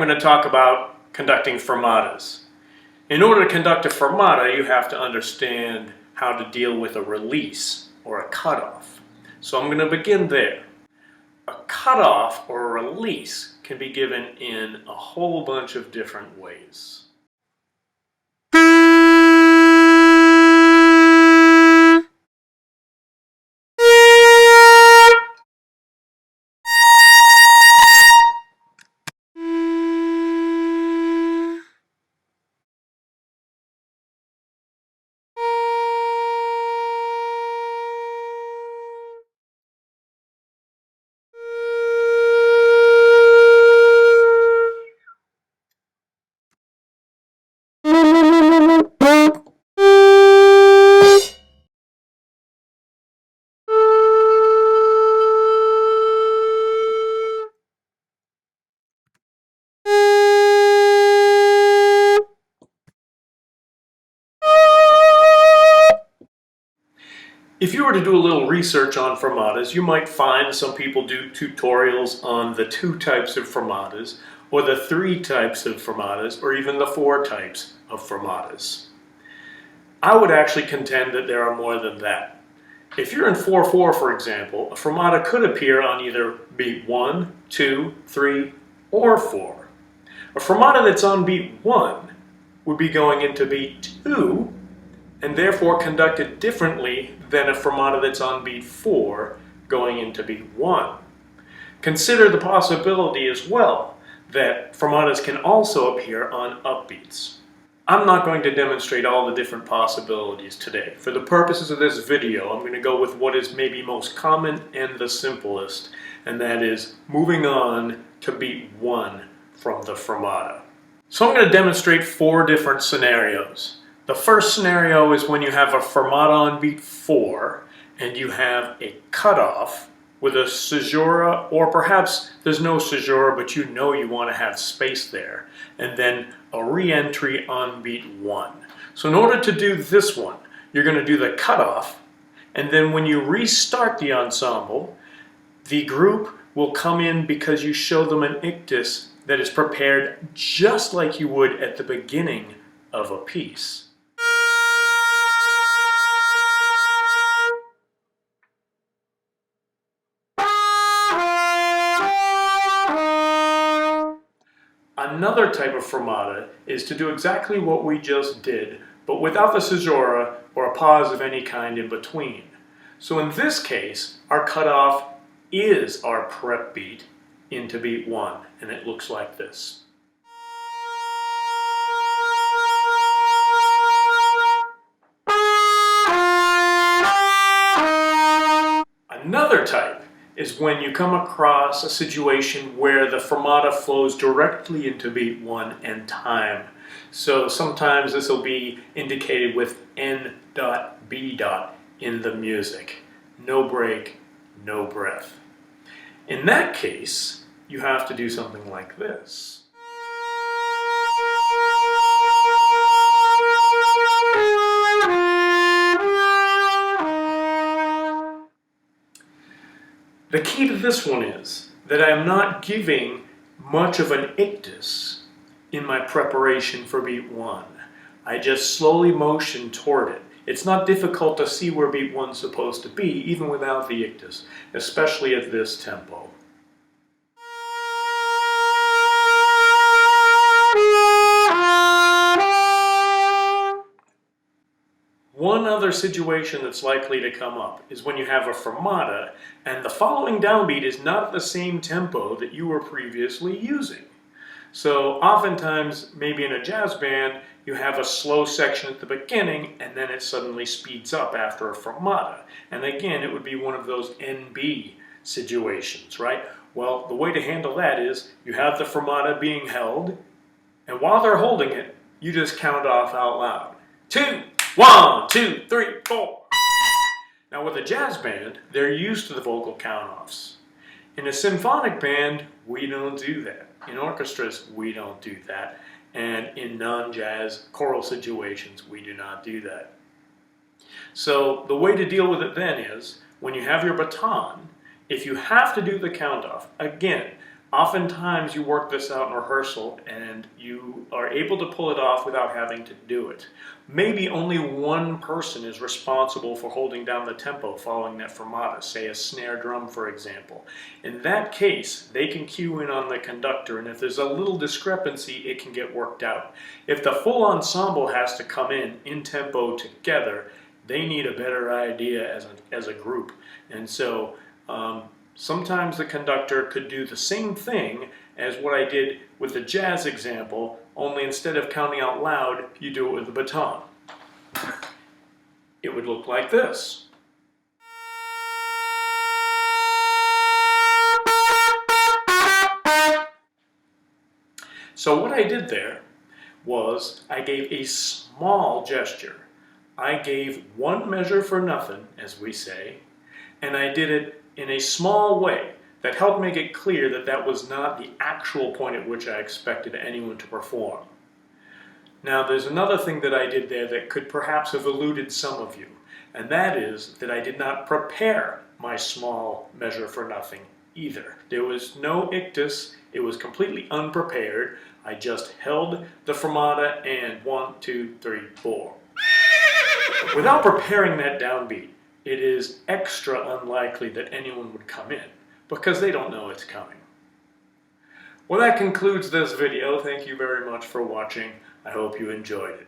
going to talk about conducting fermatas. In order to conduct a fermata, you have to understand how to deal with a release or a cutoff. So I'm going to begin there. A cutoff or a release can be given in a whole bunch of different ways. If you were to do a little research on fermatas, you might find some people do tutorials on the 2 types of fermatas, or the 3 types of fermatas, or even the 4 types of fermatas. I would actually contend that there are more than that. If you're in 4/4, for example, a fermata could appear on either beat 1, 2, 3, or 4. A fermata that's on beat 1 would be going into beat 2, and therefore conducted differently than a fermata that's on beat 4 going into beat 1. Consider the possibility as well that fermatas can also appear on upbeats. I'm not going to demonstrate all the different possibilities today. For the purposes of this video, I'm going to go with what is maybe most common and the simplest, and that is moving on to beat 1 from the fermata. So I'm going to demonstrate 4 different scenarios. The first scenario is when you have a fermata on beat 4 and you have a cutoff with a caesura, or perhaps there's no caesura but you know you want to have space there, and then a re-entry on beat 1. So in order to do this one, you're going to do the cutoff, and then when you restart the ensemble, the group will come in because you show them an ictus that is prepared just like you would at the beginning of a piece. Another type of fermata is to do exactly what we just did, but without the caesura or a pause of any kind in between. So in this case, our cutoff is our prep beat into beat 1, and it looks like this. Another type is when you come across a situation where the fermata flows directly into beat 1 and time. So sometimes this will be indicated with N.B. in the music. No break, no breath. In that case, you have to do something like this. The key to this one is that I am not giving much of an ictus in my preparation for beat 1. I just slowly motion toward it. It's not difficult to see where beat 1's supposed to be, even without the ictus, especially at this tempo. One other situation that's likely to come up is when you have a fermata and the following downbeat is not the same tempo that you were previously using. So oftentimes, maybe in a jazz band, you have a slow section at the beginning and then it suddenly speeds up after a fermata. And again, it would be one of those NB situations, right? Well, the way to handle that is you have the fermata being held, and while they're holding it, you just count off out loud. 2, 1, 2, 3, 4. Now with a jazz band, they're used to the vocal count-offs. In a symphonic band, we don't do that. In orchestras, we don't do that. And in non-jazz choral situations, we do not do that. So the way to deal with it then is, when you have your baton, if you have to do the count-off, again, Oftentimes you work this out in rehearsal and you are able to pull it off without having to do it. Maybe only one person is responsible for holding down the tempo following that fermata, say a snare drum for example. In that case, they can cue in on the conductor, and if there's a little discrepancy, it can get worked out. If the full ensemble has to come in tempo together, they need a better idea as a group. And so sometimes the conductor could do the same thing as what I did with the jazz example, only instead of counting out loud, you do it with the baton. It would look like this. So what I did there was I gave a small gesture. I gave one measure for nothing, as we say, and I did it in a small way that helped make it clear that that was not the actual point at which I expected anyone to perform. Now there's another thing that I did there that could perhaps have eluded some of you, and that is that I did not prepare my small measure for nothing either. There was no ictus, it was completely unprepared. I just held the fermata and 1, 2, 3, 4. Without preparing that downbeat, it is extra unlikely that anyone would come in because they don't know it's coming. Well, that concludes this video. Thank you very much for watching. I hope you enjoyed it.